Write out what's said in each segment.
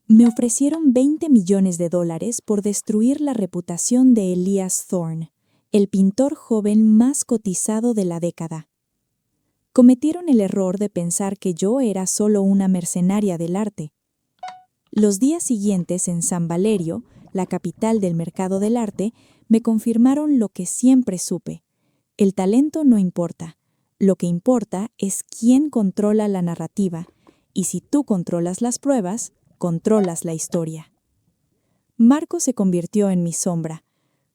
Me ofrecieron $20 millones por destruir la reputación de Elias Thorne, el pintor joven más cotizado de la década. Cometieron el error de pensar que yo era solo una mercenaria del arte. Los días siguientes en San Valerio, la capital del mercado del arte, me confirmaron lo que siempre supe. El talento no importa. Lo que importa es quién controla la narrativa, y si tú controlas las pruebas, controlas la historia. Marco se convirtió en mi sombra,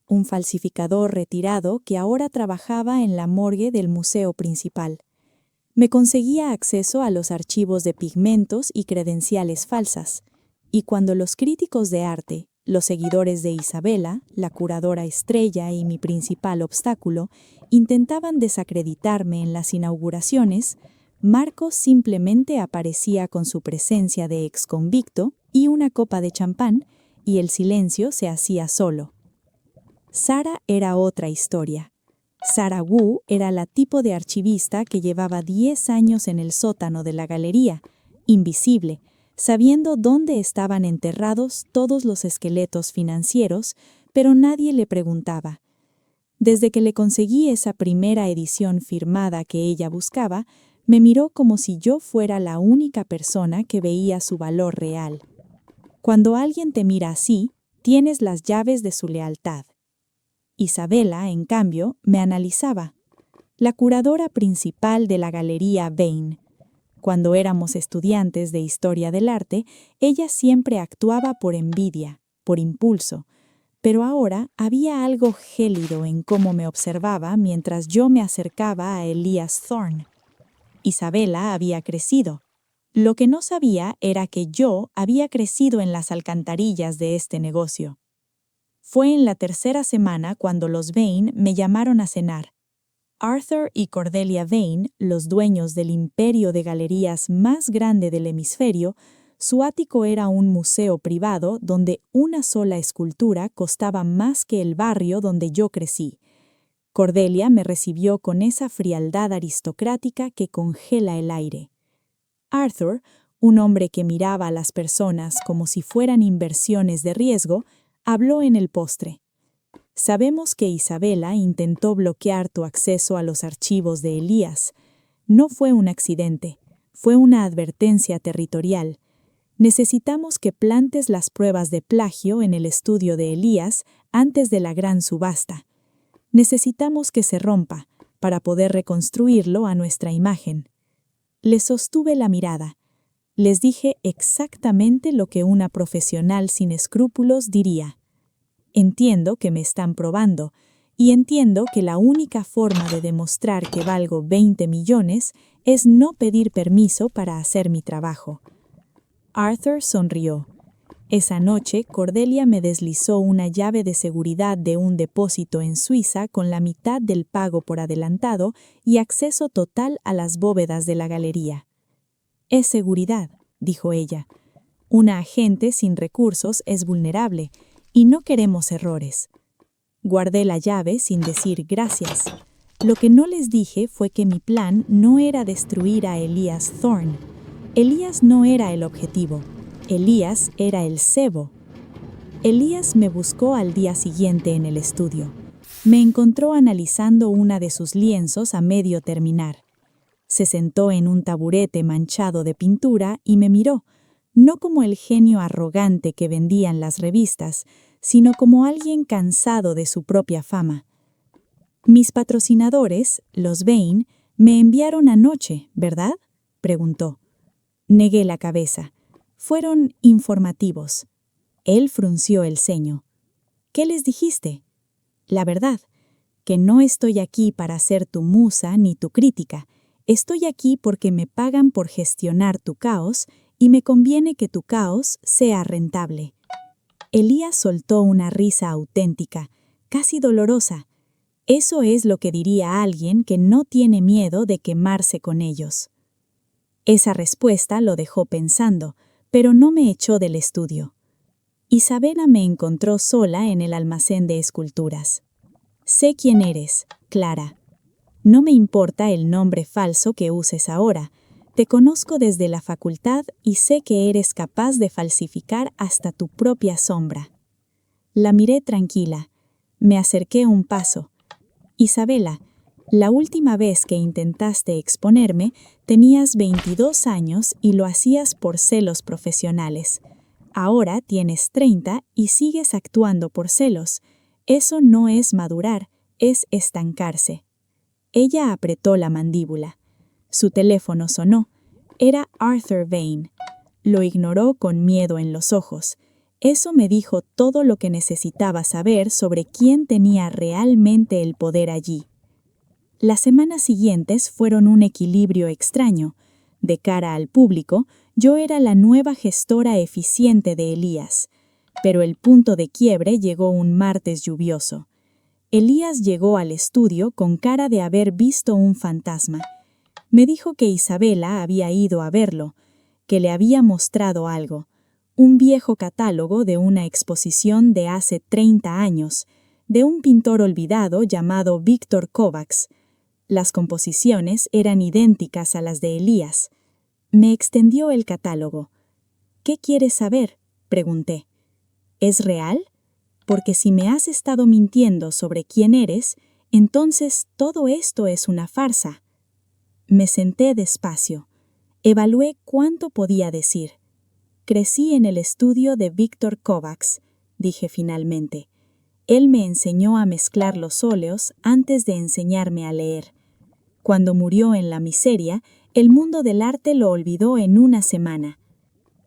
un falsificador retirado que ahora trabajaba en la morgue del museo principal. Me conseguía acceso a los archivos de pigmentos y credenciales falsas, y cuando los críticos de arte, los seguidores de Isabela, la curadora estrella y mi principal obstáculo, intentaban desacreditarme en las inauguraciones, Marco simplemente aparecía con su presencia de exconvicto y una copa de champán, y el silencio se hacía solo. Sara era otra historia. Sara Wu era la tipo de archivista que llevaba 10 años en el sótano de la galería, invisible, sabiendo dónde estaban enterrados todos los esqueletos financieros, pero nadie le preguntaba. Desde que le conseguí esa primera edición firmada que ella buscaba, me miró como si yo fuera la única persona que veía su valor real. Cuando alguien te mira así, tienes las llaves de su lealtad. Isabela, en cambio, me analizaba. La curadora principal de la Galería Bain. Cuando éramos estudiantes de Historia del Arte, ella siempre actuaba por envidia, por impulso, pero ahora había algo gélido en cómo me observaba mientras yo me acercaba a Elias Thorne. Isabela había crecido. Lo que no sabía era que yo había crecido en las alcantarillas de este negocio. Fue en la tercera semana cuando los Bain me llamaron a cenar. Arthur y Cordelia Bain, los dueños del imperio de galerías más grande del hemisferio, su ático era un museo privado donde una sola escultura costaba más que el barrio donde yo crecí. Cordelia me recibió con esa frialdad aristocrática que congela el aire. Arthur, un hombre que miraba a las personas como si fueran inversiones de riesgo, habló en el postre. Sabemos que Isabela intentó bloquear tu acceso a los archivos de Elías. No fue un accidente, fue una advertencia territorial. Necesitamos que plantes las pruebas de plagio en el estudio de Elías antes de la gran subasta. Necesitamos que se rompa para poder reconstruirlo a nuestra imagen. Les sostuve la mirada. Les dije exactamente lo que una profesional sin escrúpulos diría. Entiendo que me están probando, y entiendo que la única forma de demostrar que valgo 20 millones es no pedir permiso para hacer mi trabajo. Arthur sonrió. Esa noche, Cordelia me deslizó una llave de seguridad de un depósito en Suiza con la mitad del pago por adelantado y acceso total a las bóvedas de la galería. Es seguridad, dijo ella. Una agente sin recursos es vulnerable, y no queremos errores. Guardé la llave sin decir gracias. Lo que no les dije fue que mi plan no era destruir a Elias Thorne. Elías no era el objetivo. Elías era el cebo. Elías me buscó al día siguiente en el estudio. Me encontró analizando una de sus lienzos a medio terminar. Se sentó en un taburete manchado de pintura y me miró, no como el genio arrogante que vendían las revistas, sino como alguien cansado de su propia fama. Mis patrocinadores, los Bain, me enviaron anoche, ¿verdad?, preguntó. Negué la cabeza. Fueron informativos. Él frunció el ceño. ¿Qué les dijiste? La verdad, que no estoy aquí para ser tu musa ni tu crítica. Estoy aquí porque me pagan por gestionar tu caos y me conviene que tu caos sea rentable. Elías soltó una risa auténtica, casi dolorosa. Eso es lo que diría alguien que no tiene miedo de quemarse con ellos. Esa respuesta lo dejó pensando, pero no me echó del estudio. Isabela me encontró sola en el almacén de esculturas. Sé quién eres, Clara. No me importa el nombre falso que uses ahora. Te conozco desde la facultad y sé que eres capaz de falsificar hasta tu propia sombra. La miré tranquila. Me acerqué un paso. Isabela, la última vez que intentaste exponerme, tenías 22 años y lo hacías por celos profesionales. Ahora tienes 30 y sigues actuando por celos. Eso no es madurar, es estancarse. Ella apretó la mandíbula. Su teléfono sonó. Era Arthur Vane. Lo ignoró con miedo en los ojos. Eso me dijo todo lo que necesitaba saber sobre quién tenía realmente el poder allí. Las semanas siguientes fueron un equilibrio extraño. De cara al público, yo era la nueva gestora eficiente de Elías. Pero el punto de quiebre llegó un martes lluvioso. Elías llegó al estudio con cara de haber visto un fantasma. Me dijo que Isabela había ido a verlo, que le había mostrado algo, un viejo catálogo de una exposición de hace 30 años, de un pintor olvidado llamado Víctor Kovács. Las composiciones eran idénticas a las de Elías. Me extendió el catálogo. ¿Qué quieres saber?, pregunté. ¿Es real? Porque si me has estado mintiendo sobre quién eres, entonces todo esto es una farsa. Me senté despacio. Evalué cuánto podía decir. Crecí en el estudio de Víctor Kovács, dije finalmente. Él me enseñó a mezclar los óleos antes de enseñarme a leer. Cuando murió en la miseria, el mundo del arte lo olvidó en una semana.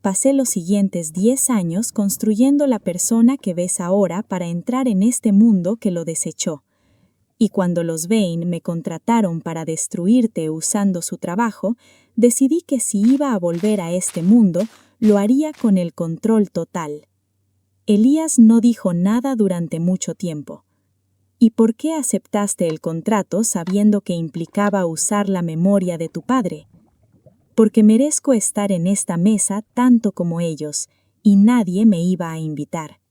Pasé los siguientes 10 años construyendo la persona que ves ahora para entrar en este mundo que lo desechó. Y cuando los Vane me contrataron para destruirte usando su trabajo, decidí que si iba a volver a este mundo, lo haría con el control total. Elías no dijo nada durante mucho tiempo. ¿Y por qué aceptaste el contrato sabiendo que implicaba usar la memoria de tu padre? Porque merezco estar en esta mesa tanto como ellos, y nadie me iba a invitar.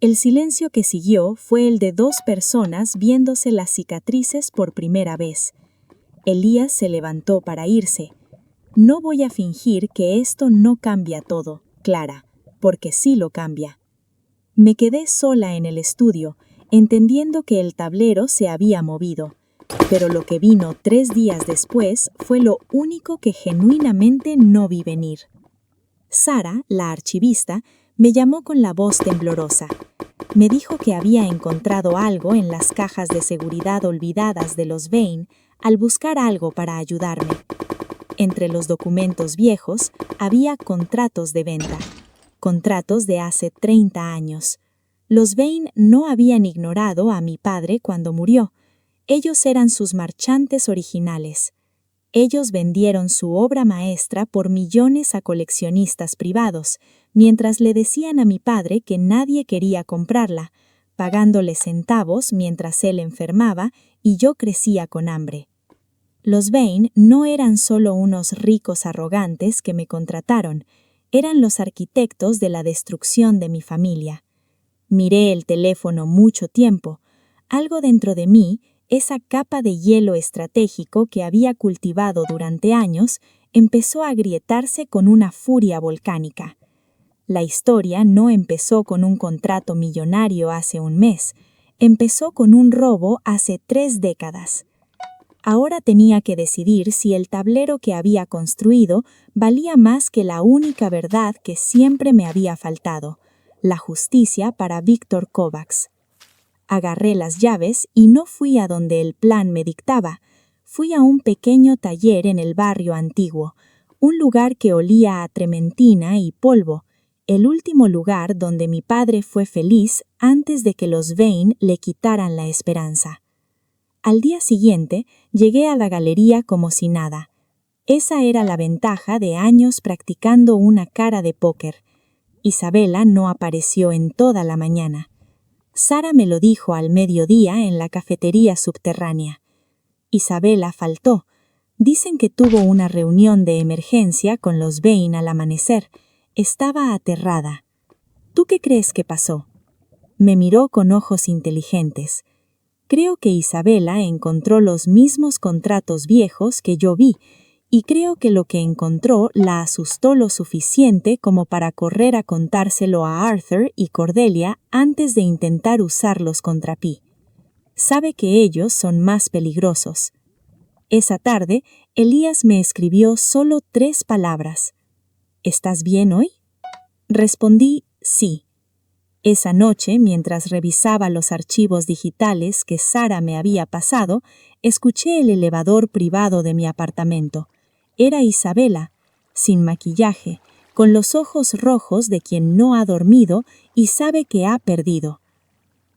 El silencio que siguió fue el de 2 personas viéndose las cicatrices por primera vez. Elías se levantó para irse. No voy a fingir que esto no cambia todo, Clara, porque sí lo cambia. Me quedé sola en el estudio, entendiendo que el tablero se había movido, pero lo que vino 3 días después fue lo único que genuinamente no vi venir. Sara, la archivista, me llamó con la voz temblorosa. Me dijo que había encontrado algo en las cajas de seguridad olvidadas de los Vane al buscar algo para ayudarme. Entre los documentos viejos había contratos de venta, contratos de hace 30 años. Los Vane no habían ignorado a mi padre cuando murió. Ellos eran sus marchantes originales. Ellos vendieron su obra maestra por millones a coleccionistas privados, mientras le decían a mi padre que nadie quería comprarla, pagándole centavos mientras él enfermaba y yo crecía con hambre. Los Vane no eran solo unos ricos arrogantes que me contrataron, eran los arquitectos de la destrucción de mi familia. Miré el teléfono mucho tiempo. Algo dentro de mí, esa capa de hielo estratégico que había cultivado durante años, empezó a agrietarse con una furia volcánica. La historia no empezó con un contrato millonario hace un mes, empezó con un robo hace 3 décadas. Ahora tenía que decidir si el tablero que había construido valía más que la única verdad que siempre me había faltado, la justicia para Víctor Kovács. Agarré las llaves y no fui a donde el plan me dictaba. Fui a un pequeño taller en el barrio antiguo, un lugar que olía a trementina y polvo, el último lugar donde mi padre fue feliz antes de que los Vane le quitaran la esperanza. Al día siguiente, llegué a la galería como si nada. Esa era la ventaja de años practicando una cara de póker. Isabela no apareció en toda la mañana. Sara me lo dijo al mediodía en la cafetería subterránea. Isabela faltó. Dicen que tuvo una reunión de emergencia con los Vane al amanecer. Estaba aterrada. ¿Tú qué crees que pasó? Me miró con ojos inteligentes. Creo que Isabela encontró los mismos contratos viejos que yo vi y creo que lo que encontró la asustó lo suficiente como para correr a contárselo a Arthur y Cordelia antes de intentar usarlos contra Pi. Sabe que ellos son más peligrosos. Esa tarde, Elías me escribió solo 3 palabras. ¿Estás bien hoy? Respondí sí. Esa noche, mientras revisaba los archivos digitales que Sara me había pasado, escuché el elevador privado de mi apartamento. Era Isabela, sin maquillaje, con los ojos rojos de quien no ha dormido y sabe que ha perdido.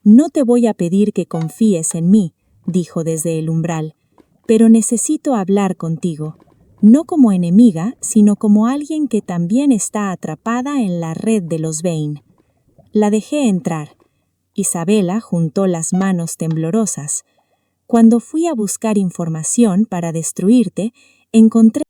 «No te voy a pedir que confíes en mí», dijo desde el umbral, «pero necesito hablar contigo, no como enemiga, sino como alguien que también está atrapada en la red de los Vane». La dejé entrar. Isabela juntó las manos temblorosas. «Cuando fui a buscar información para destruirte, encontré